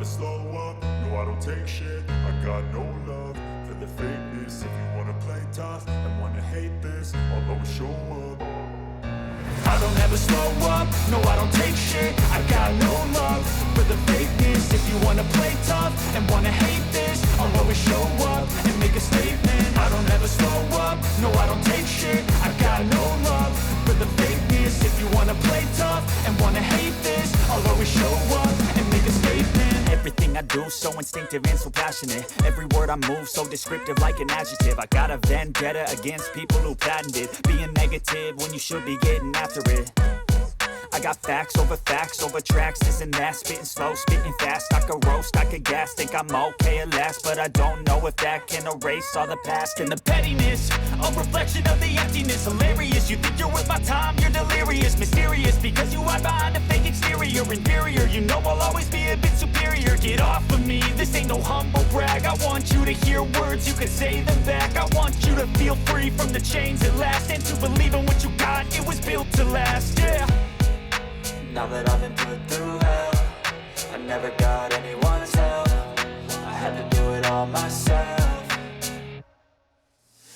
slow up, no I don't take shit. I got no love for the fakeness. If you wanna play tough and wanna hate this, I'll always show up. I don't ever slow up, no I don't take shit. I got no love for the fakeness. If you wanna play tough and wanna hate this, I'll always show up and make a statement. I don't ever slow up, no I don't take shit. I got no love for the fakeness. If you wanna play tough and wanna hate this, I'll always show up and make a statement. Everything I do so instinctive and so passionate. Every word I move so descriptive like an adjective. I got a vendetta against people who patented being negative when you should be getting after it. I got facts over tracks, this and that. Spitting slow, spitting fast. I could roast, I could gas. Think I'm okay at last, but I don't know if that can erase all the past. And the pettiness, a reflection of the emptiness. Hilarious, you think you're worth my time, you're delirious. Mysterious, because you hide behind a fake exterior. Inferior, you know I'll always be a bit superior. Get off of me, this ain't no humble brag. I want you to hear words, you can say them back. I want you to feel free from the chains at last, and to believe in what you got, it was built to last, yeah. Now that I've been put through hell, I never got anyone's help. I had to do it all myself.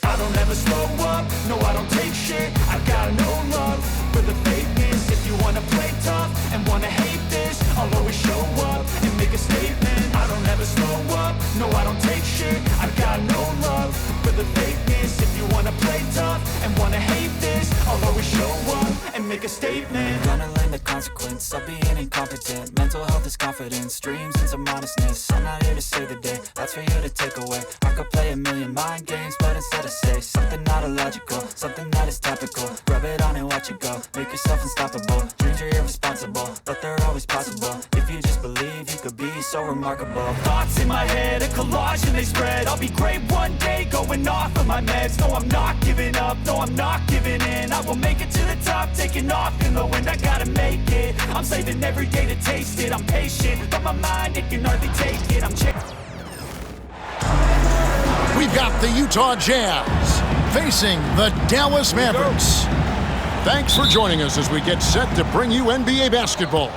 I don't ever slow up, no I don't take shit. I got no love for the fakeness. If you wanna play tough and wanna hate this, I'll always show up and make a statement. I don't ever slow up, no I don't take shit. I got no love for the fakeness. If you wanna play tough and wanna hate this, I'll always show up and make a statement. Gonna learn the consequence of being incompetent. Mental health is confidence, dreams and some honestness. I'm not here to save the day, that's for you to take away. I could play a million mind games, but instead I say something not illogical, something that is topical. Rub it on and watch it go, make yourself unstoppable. Dreams are irresponsible, but they're always possible. If you just believe, you could be so remarkable. Thoughts in my head, a collage and they spread. I'll be great one day, going off of my meds. No, I'm not giving up, no, I'm not giving in. I will make it to the top, taking off in the wind. I gotta make it, I'm saving every day to taste it. I'm patient, but my mind, it can hardly take it. I'm We've got the Utah Jazz facing the Dallas Mavericks. Thanks for joining us as we get set to bring you NBA basketball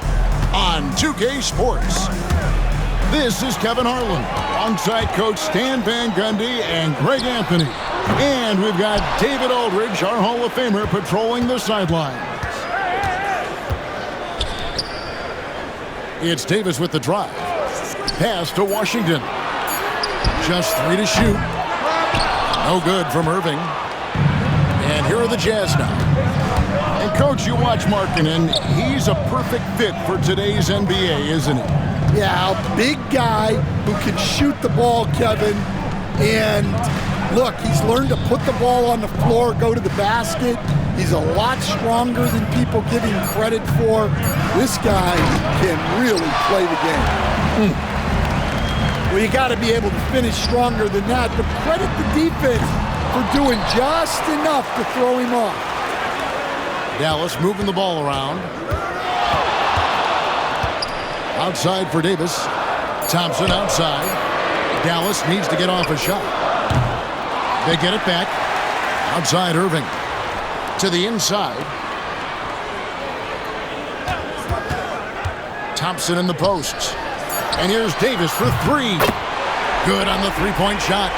on 2K Sports. This is Kevin Harlan, alongside Coach Stan Van Gundy and Greg Anthony. And we've got David Aldridge, our Hall of Famer, patrolling the sidelines. It's Davis with the drive. Pass to Washington. Just 3 to shoot. No good from Irving. And here are the Jazz now. And Coach, you watch Markkanen. He's a perfect fit for today's NBA, isn't he? Yeah, a big guy who can shoot the ball, Kevin. And look, he's learned to put the ball on the floor, go to the basket. He's a lot stronger than people give him credit for. This guy can really play the game. Well, you got to be able to finish stronger than that, but credit the defense for doing just enough to throw him off. Dallas moving the ball around. Outside for Davis. Thompson outside. Dallas needs to get off a shot. They get it back. Outside Irving. To the inside. Thompson in the post. And here's Davis for 3. Good on the three-point shot.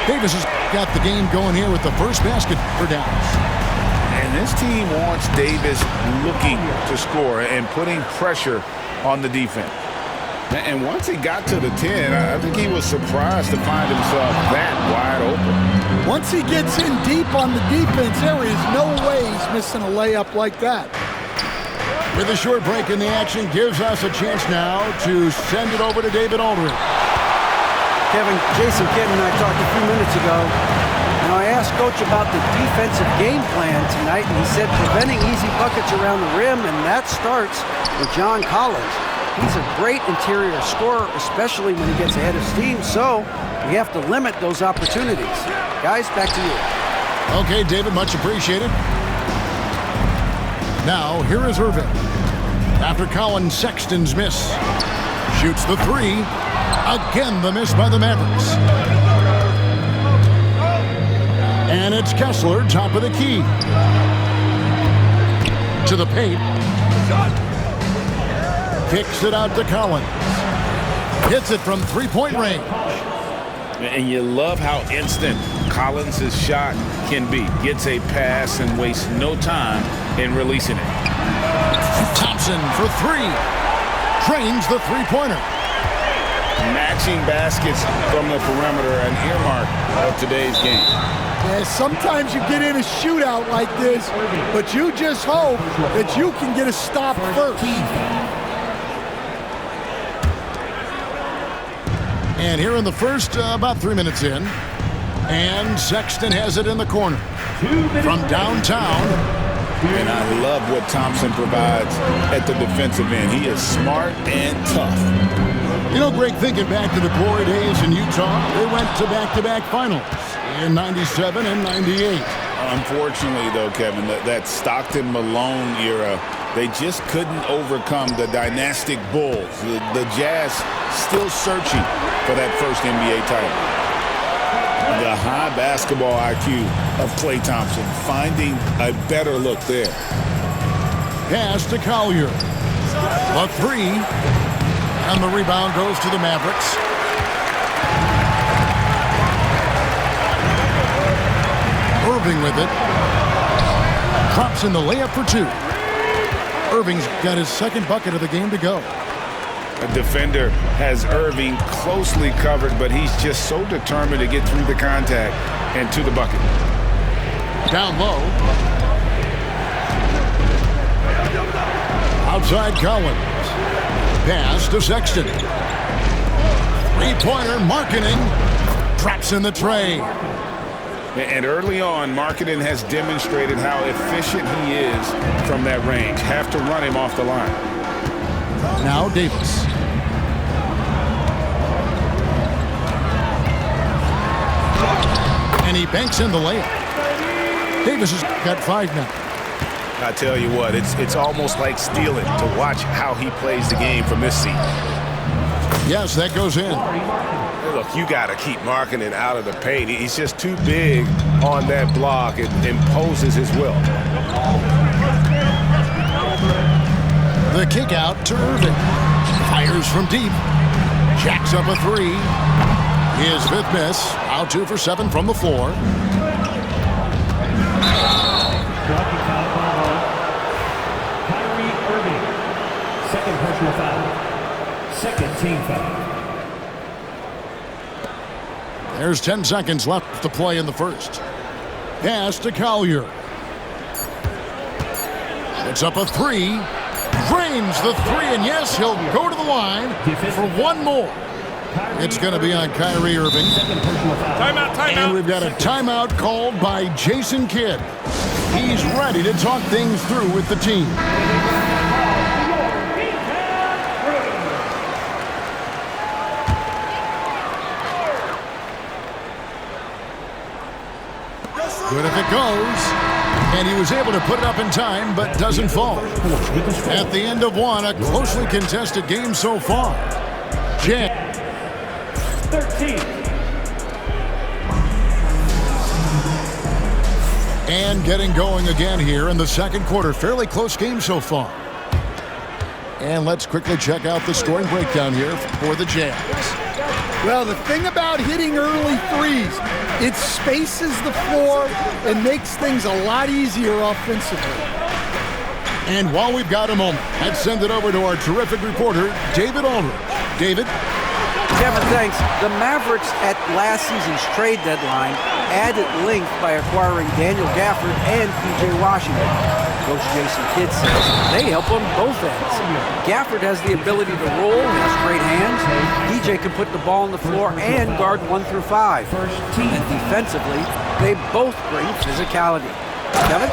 Davis has got the game going here with the first basket for Dallas. And this team wants Davis looking to score and putting pressure on the defense. And once he got to the 10, I think he was surprised to find himself that wide open. Once he gets in deep on the defense, there is no way he's missing a layup like that. With a short break in the action, gives us a chance now to send it over to David Aldridge. Kevin, Jason Kidd and I talked a few minutes ago, and I asked Coach about the defensive game plan tonight, and he said preventing easy buckets around the rim, and that starts with John Collins. He's a great interior scorer, especially when he gets ahead of steam, so we have to limit those opportunities. Guys, back to you. Okay, David, much appreciated. Now, here is Irving. After Colin Sexton's miss. Shoots the 3. Again, the miss by the Mavericks. And it's Kessler, top of the key. To the paint. Kicks it out to Collins. Hits it from three-point range. And you love how instant Collins' shot can be. Gets a pass and wastes no time in releasing it. Thompson for three. Drains the three-pointer. Matching baskets from the perimeter, an earmark of today's game. Yeah, sometimes you get in a shootout like this, but you just hope that you can get a stop first. And here in the first, about 3 minutes in, and Sexton has it in the corner. From downtown. And I love what Thompson provides at the defensive end. He is smart and tough. You know, Greg, thinking back to the glory days in Utah, they went to back-to-back finals in 97 and 98. Unfortunately, though, Kevin, that Stockton-Malone era, they just couldn't overcome the dynastic Bulls. The Jazz still searching for that first NBA title. The high basketball IQ of Klay Thompson, finding a better look there. Pass to Collier. A three. And the rebound goes to the Mavericks. Irving with it. Drops in the layup for two. Irving's got his second bucket of the game to go. A defender has Irving closely covered, but he's just so determined to get through the contact and to the bucket. Down low. Outside Collins. Pass to Sexton. Three-pointer, Markkanen. Drops in the tray. And early on, Markkanen has demonstrated how efficient he is from that range. Have to run him off the line. Now Davis. And he banks in the layup. Davis has got 5 now. I tell you what, it's almost like stealing to watch how he plays the game from this seat. Yes, that goes in. Look, you got to keep Markkanen out of the paint. He's just too big on that block. It imposes his will. The kick out to Irving. Fires from deep. Jacks up a three. His 5th miss. Out 2 for 7 from the floor. Kyrie Irving. Second personal foul. Second team foul. There's 10 seconds left to play in the first. Pass to Collier. It's up a three. Drains the three, and yes, he'll go to the line for one more. It's going to be on Kyrie Irving. Timeout. And we've got a timeout called by Jason Kidd. He's ready to talk things through with the team. Good if it goes. And he was able to put it up in time, but doesn't fall. At the end of one, a closely contested game so far. Jazz. 13. And getting going again here in the second quarter. Fairly close game so far. And let's quickly check out the scoring breakdown here for the Jazz. Well, the thing about hitting early threes, it spaces the floor and makes things a lot easier offensively. And while we've got a moment, let's send it over to our terrific reporter, David Aldridge. David? Kevin, thanks. The Mavericks at last season's trade deadline added length by acquiring Daniel Gafford and P.J. Washington. Coach Jason Kidd says they help on both ends. Gafford has the ability to roll, has great hands. P.J. can put the ball on the floor and guard 1 through 5. And defensively, they both bring physicality. Kevin?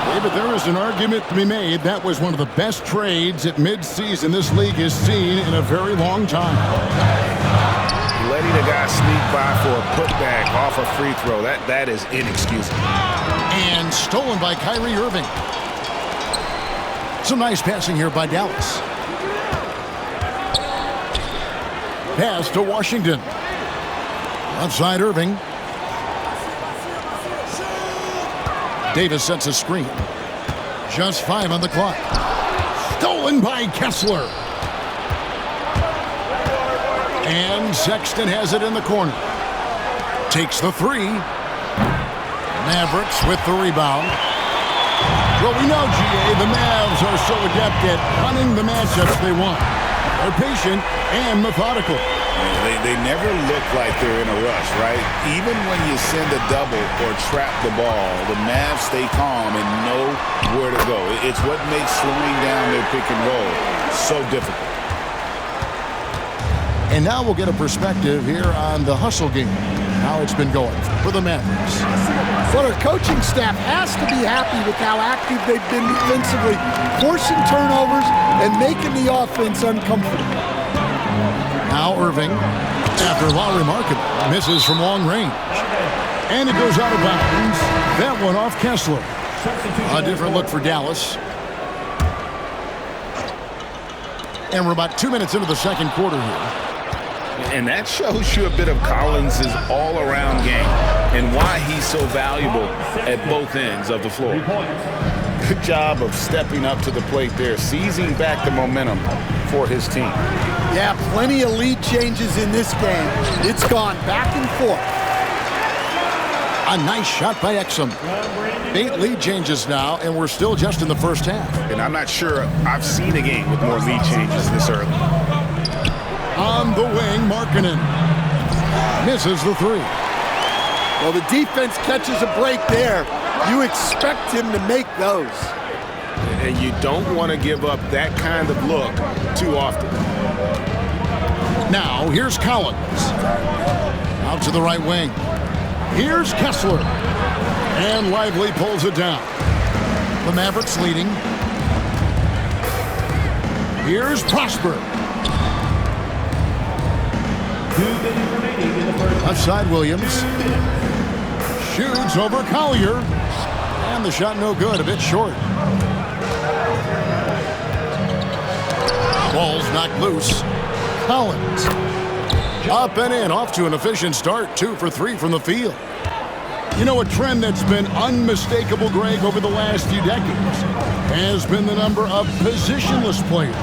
David, there is an argument to be made. That was one of the best trades at midseason this league has seen in a very long time. Letting a guy sneak by for a putback off a free throw, that is inexcusable. And stolen by Kyrie Irving. Some nice passing here by Dallas. Pass to Washington. Outside Irving. Davis sets a screen. Just 5 on the clock. Stolen by Kessler. And Sexton has it in the corner. Takes the three. Mavericks with the rebound. Well, we know, GA, the Mavs are so adept at hunting the matchups they want. They're patient and methodical. They never look like they're in a rush, right? Even when you send a double or trap the ball, the Mavs stay calm and know where to go. It's what makes slowing down their pick and roll so difficult. And now we'll get a perspective here on the hustle game, how it's been going for the Mavericks. Well, our coaching staff has to be happy with how active they've been defensively, forcing turnovers and making the offense uncomfortable. Now Irving, after Lauri Markkanen misses from long range. And it goes out of bounds. That one off Kessler. A different look for Dallas. And we're about 2 minutes into the second quarter here. And that shows you a bit of Collins' all-around game and why he's so valuable at both ends of the floor. Good job of stepping up to the plate there, seizing back the momentum for his team. Yeah, plenty of lead changes in this game. It's gone back and forth. A nice shot by Exum. 8 lead changes now, and we're still just in the first half. And I'm not sure I've seen a game with more lead changes this early. On the wing, Markkanen misses the three. Well, the defense catches a break there. You expect him to make those. And you don't want to give up that kind of look too often. Now, here's Collins. Out to the right wing. Here's Kessler. And Lively pulls it down. The Mavericks leading. Here's Prosper. Left side, Williams. Shoots over Collier. And the shot no good, a bit short. Ball's knocked loose. Collins. Up and in, off to an efficient start. 2 for 3 from the field. You know, a trend that's been unmistakable, Greg, over the last few decades has been the number of positionless players.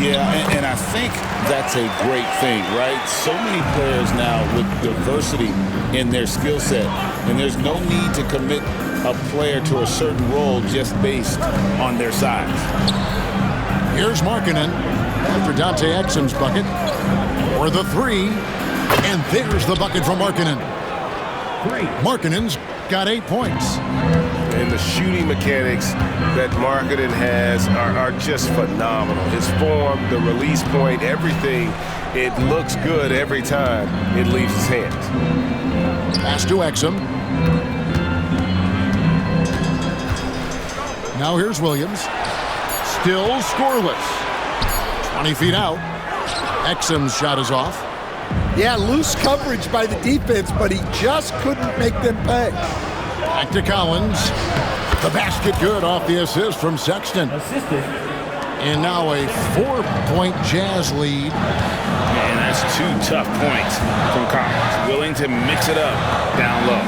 Yeah, and I think that's a great thing, right? So many players now with diversity in their skill set, and there's no need to commit a player to a certain role just based on their size. Here's Markkanen after Dante Exum's bucket for the three, and there's the bucket from Markkanen. Markkanen's got 8 points. And the shooting mechanics that Markkanen has are just phenomenal. His form, the release point, everything, it looks good every time it leaves his hands. Pass to Exum. Now here's Williams. Still scoreless. 20 feet out. Exum's shot is off. Yeah, loose coverage by the defense, but he just couldn't make them pay. Back to Collins. The basket good off the assist from Sexton. And now a 4-point Jazz lead. And that's 2 tough points from Collins. Willing to mix it up down low.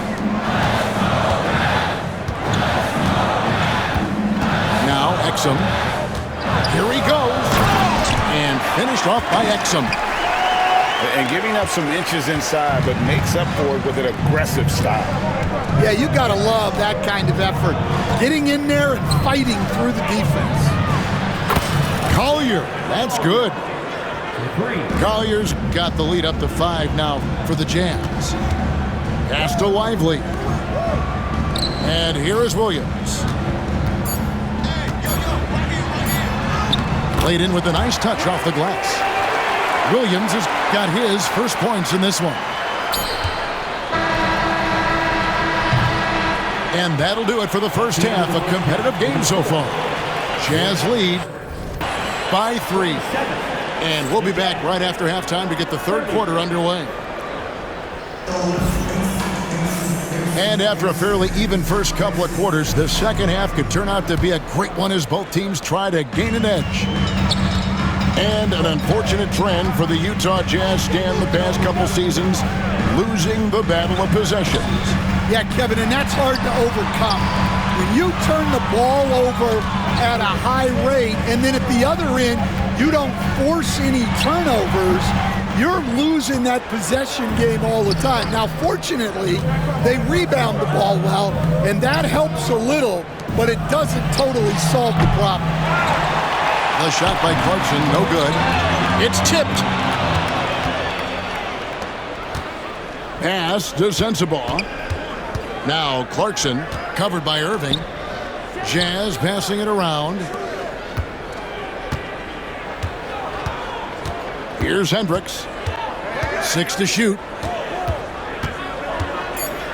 Now Exum. Here he goes. And finished off by Exum. And giving up some inches inside, but makes up for it with an aggressive style. Yeah, you got to love that kind of effort. Getting in there and fighting through the defense. Collier, that's good. Collier's got the lead up to 5 now for the Jazz. Pass to Lively. And here is Williams. Played in with a nice touch off the glass. Williams has got his first points in this one. And that'll do it for the first half. A competitive game so far. Jazz lead by 3. And we'll be back right after halftime to get the third quarter underway. And after a fairly even first couple of quarters, the second half could turn out to be a great one as both teams try to gain an edge. And an unfortunate trend for the Utah Jazz stand the past couple seasons, losing the battle of possessions. Yeah, Kevin, and that's hard to overcome. When you turn the ball over at a high rate, and then at the other end, you don't force any turnovers, you're losing that possession game all the time. Now, fortunately, they rebound the ball well, and that helps a little, but it doesn't totally solve the problem. The shot by Clarkson, no good. It's tipped. Pass to Sensabaugh. Now Clarkson, covered by Irving. Jazz passing it around. Here's Hendricks. 6 to shoot.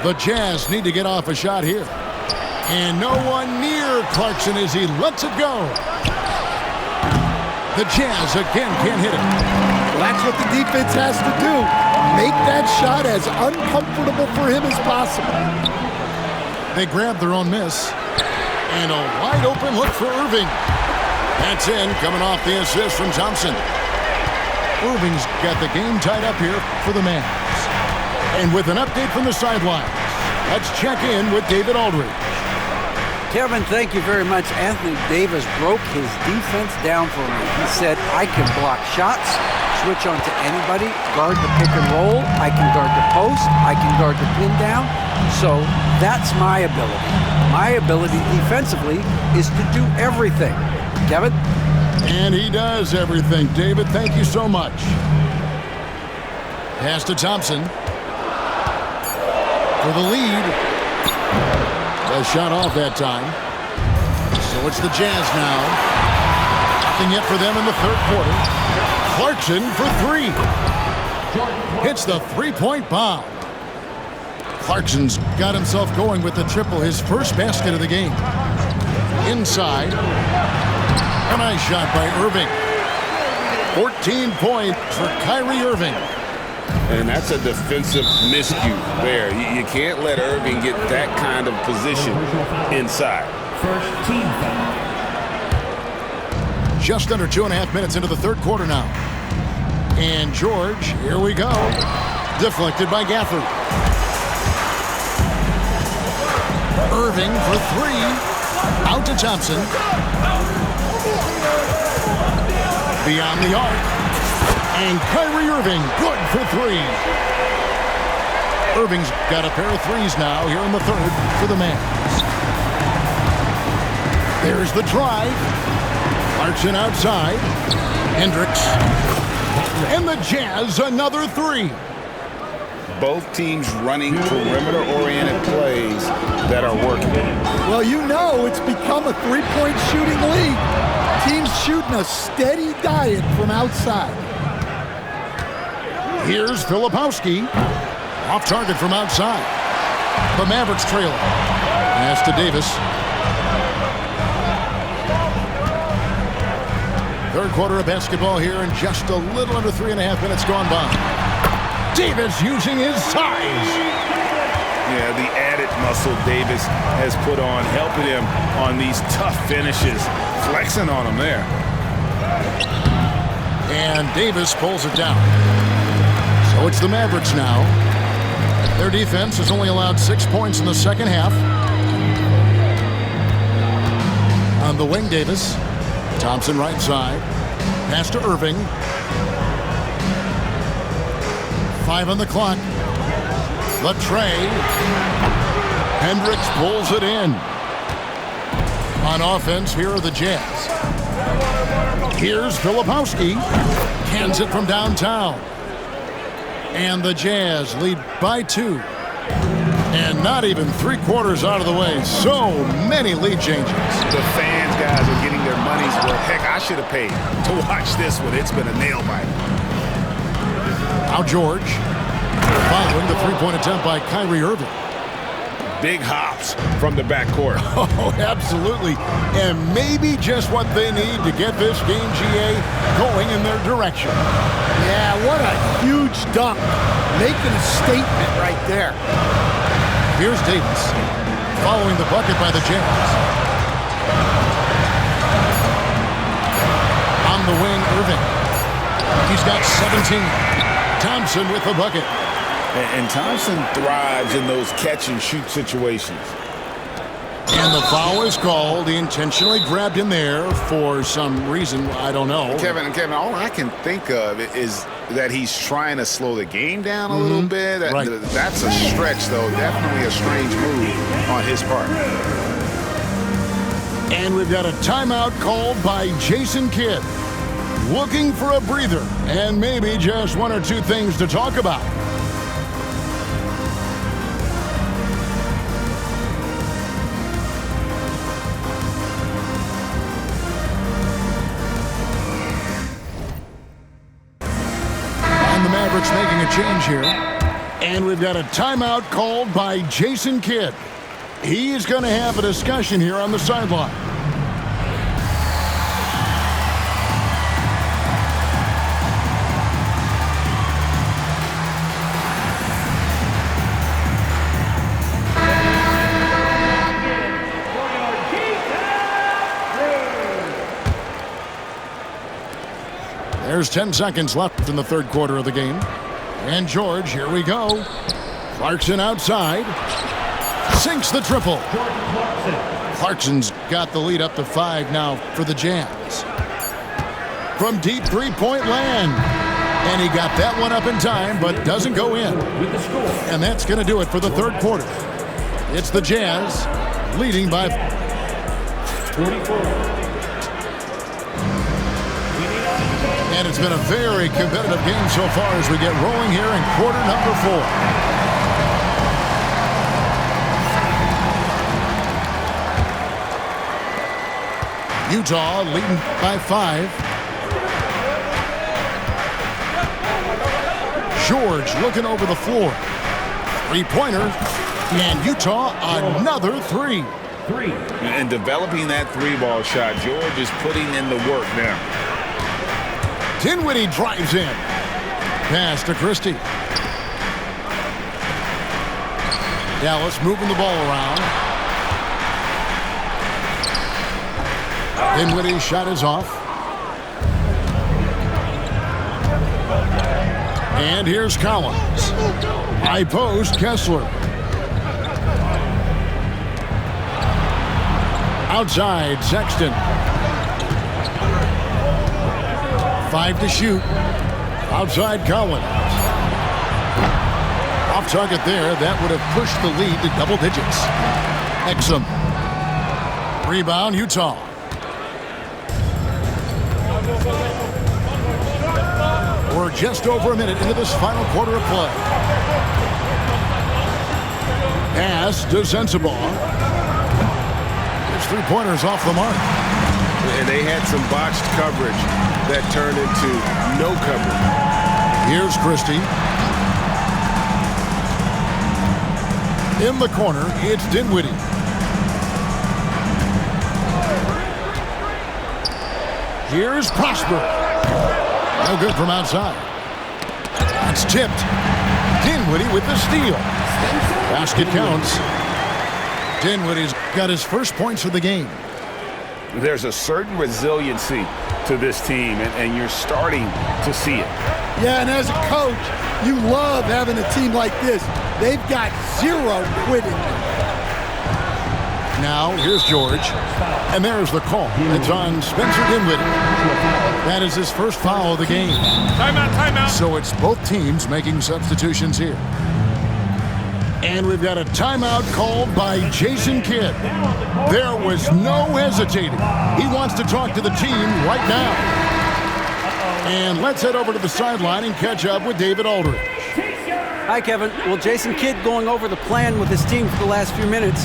The Jazz need to get off a shot here. And no one near Clarkson as he lets it go. The Jazz again can't hit it. Well, that's what the defense has to do. Make that shot as uncomfortable for him as possible. They grab their own miss. And a wide open look for Irving. That's in, coming off the assist from Thompson. Irving's got the game tied up here for the Mavs. And with an update from the sidelines, let's check in with David Aldridge. Kevin, thank you very much. Anthony Davis broke his defense down for me. He said, I can block shots, switch on to anybody, guard the pick and roll, I can guard the post, I can guard the pin down. So that's my ability. My ability defensively is to do everything. Kevin? And he does everything. David, thank you so much. Pass to Thompson. For the lead. A shot off that time. So it's the Jazz now. Nothing yet for them in the third quarter. Clarkson for 3. Hits the three-point bomb. Clarkson's got himself going with the triple, his first basket of the game. Inside. A nice shot by Irving. 14 points for Kyrie Irving. And that's a defensive miscue there. You can't let Irving get that kind of position inside. First team foul. Just under 2.5 minutes into the third quarter now. And George, here we go. Deflected by Gafford. Irving for 3. Out to Thompson. Beyond the arc. And Kyrie Irving, good for 3. Irving's got a pair of threes now here in the third for the Mavs. There's the drive. Clarkson outside. Hendricks. And the Jazz, another 3. Both teams running perimeter-oriented plays that are working. Well, you know it's become a three-point shooting league. Teams shooting a steady diet from outside. Here's Filipowski. Off target from outside. The Mavericks trailing. Pass to Davis. Third quarter of basketball here and just a little under 3.5 minutes gone by. Davis using his size. Yeah, the added muscle Davis has put on, helping him on these tough finishes. Flexing on him there. And Davis pulls it down. So it's the Mavericks now. Their defense has only allowed 6 points in the second half. On the wing, Davis. Thompson right side. Pass to Irving. 5 on the clock. The tray. Hendricks pulls it in. On offense, here are the Jazz. Here's Filipowski. Hands it from downtown. And the Jazz lead by 2. And not even 3/4 out of the way. So many lead changes. The fans, guys, are getting their money's worth. Heck, I should have paid to watch this one. It's been a nail biter. Now George. Following the three-point attempt by Kyrie Irving. Big hops from the backcourt. Oh, absolutely. And maybe just what they need to get this game, GA, going in their direction. Yeah, what a huge dunk. Making a statement right there. Here's Davis. Following the bucket by the Jazz. On the wing, Irving. He's got 17. Thompson with the bucket. And Thompson thrives in those catch-and-shoot situations. And the foul is called. He intentionally grabbed in there for some reason. I don't know. Kevin, all I can think of is that he's trying to slow the game down a little bit. Right. That's a stretch, though. Definitely a strange move on his part. And we've got a timeout called by Jason Kidd. Looking for a breather and maybe just one or two things to talk about. And the Mavericks making a change here. And we've got a timeout called by Jason Kidd. He's going to have a discussion here on the sideline. There's 10 seconds left in the third quarter of the game. And George, here we go. Clarkson outside. Sinks the triple. Clarkson's got the lead up to 5 now for the Jazz. From deep three-point land. And he got that one up in time, but doesn't go in. And that's going to do it for the third quarter. It's the Jazz leading by 44. And it's been a very competitive game so far as we get rolling here in quarter number 4. Utah leading by 5. George looking over the floor. Three-pointer. And Utah another 3. And developing that 3-ball shot, George is putting in the work now. Dinwiddie drives in. Pass to Christie. Dallas moving the ball around. Dinwiddie's shot is off. And here's Collins. High post, Kessler. Outside, Sexton. 5 to shoot. Outside Collins. Off target there. That would have pushed the lead to double digits. Exum. Rebound, Utah. We're just over a minute into this final quarter of play. Pass to Sensabaugh. His three-pointer's off the mark. And they had some botched coverage that turned into no coverage. Here's Christie. In the corner, it's Dinwiddie. Here's Prosper. No good from outside. It's tipped. Dinwiddie with the steal. Basket counts. Dinwiddie's got his first points of the game. There's a certain resiliency to this team, and you're starting to see it. Yeah, and as a coach, you love having a team like this. They've got zero quitting. Now, here's George. And there's the call. It's on Spencer Dinwiddie. That is his first foul of the game. Timeout. So it's both teams making substitutions here. And we've got a timeout called by Jason Kidd. There was no hesitating. He wants to talk to the team right now. And let's head over to the sideline and catch up with David Aldridge. Hi, Kevin. Well, Jason Kidd going over the plan with his team for the last few minutes.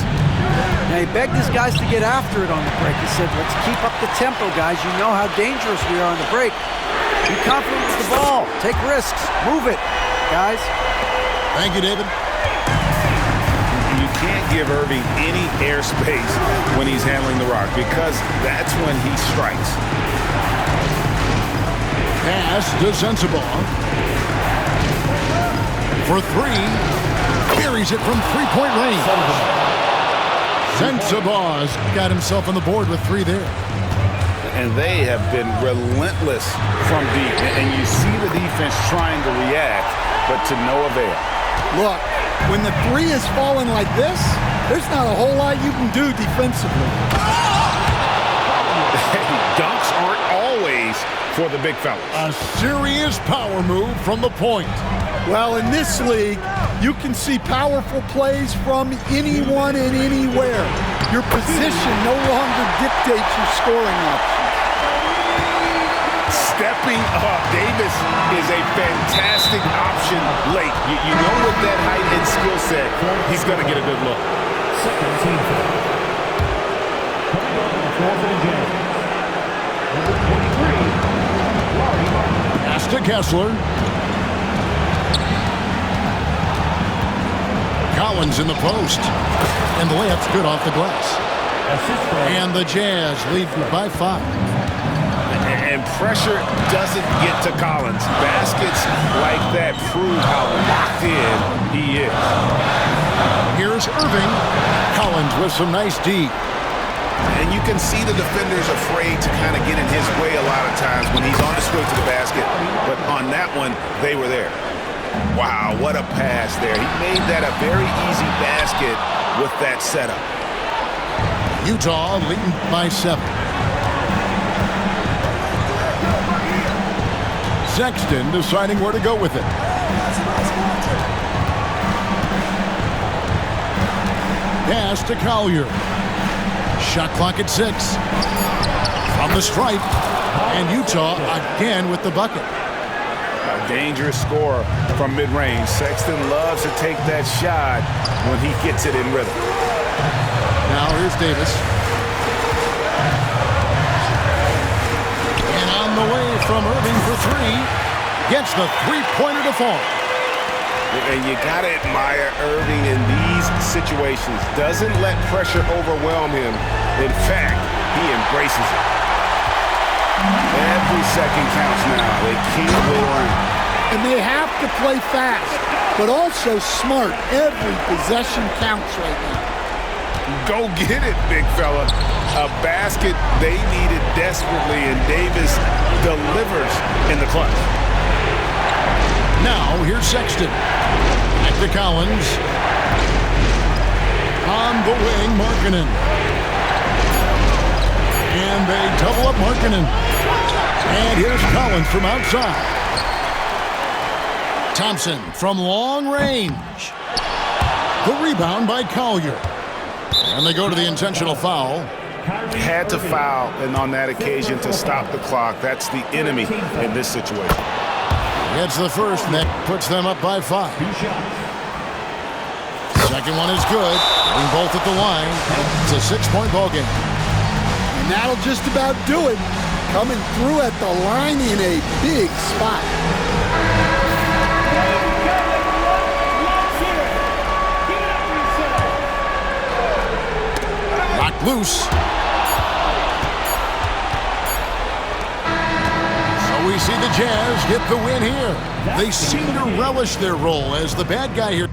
Now, he begged his guys to get after it on the break. He said, let's keep up the tempo, guys. You know how dangerous we are on the break. Be confident with the ball. Take risks. Move it, guys. Thank you, David. You can't give Irving any airspace when he's handling the rock, because that's when he strikes. Pass to Sensabaugh. For 3. Buries it from three-point range. Sensabaugh's got himself on the board with 3 there. And they have been relentless from deep. And you see the defense trying to react, but to no avail. Look, when the 3 is falling like this, there's not a whole lot you can do defensively. Dunks aren't all always for the big fellas. A serious power move from the point. Well, in this league, you can see powerful plays from anyone and anywhere. Your position no longer dictates your scoring options. Stepping up, Davis is a fantastic option late. You know with that height and skill set, he's going to get a good look. Second team foul. Coming up on the floor for the Jazz. Number 23, Larry Martin. Pass to Kessler. Collins in the post. And the layup's good off the glass. Assist by And the Jazz lead by 5. And pressure doesn't get to Collins. Baskets like that prove how locked in he is. Here's Irving. Collins with some nice D. And you can see the defenders afraid to kind of get in his way a lot of times when he's on his way to the basket. But on that one, they were there. Wow, what a pass there. He made that a very easy basket with that setup. Utah leading by 7. Sexton deciding where to go with it. Pass to Collier. Shot clock at 6. From the stripe. And Utah again with the bucket. A dangerous score from mid-range. Sexton loves to take that shot when he gets it in rhythm. Now here's Davis. And on the way from Irving for 3. Gets the three-pointer to fall. And you got to admire Irving in these situations. Doesn't let pressure overwhelm him. In fact, he embraces it. Every second counts now. They can't wait around. And they have to play fast, but also smart. Every possession counts right now. Go get it, big fella. A basket they needed desperately, and Davis delivers in the clutch. Now here's Sexton. Back to Collins. On the wing, Markkanen. And they double up Markkanen. And here's Collins from outside. Thompson from long range. The rebound by Collier. And they go to the intentional foul. Had to foul, and on that occasion to stop the clock. That's the enemy in this situation. It's the first, and that puts them up by 5. Second one is good. Getting both at the line. It's a 6-point ball game. And that'll just about do it. Coming through at the line in a big spot. Locked loose. So we see the Jazz get the win here. They seem to relish their role as the bad guy here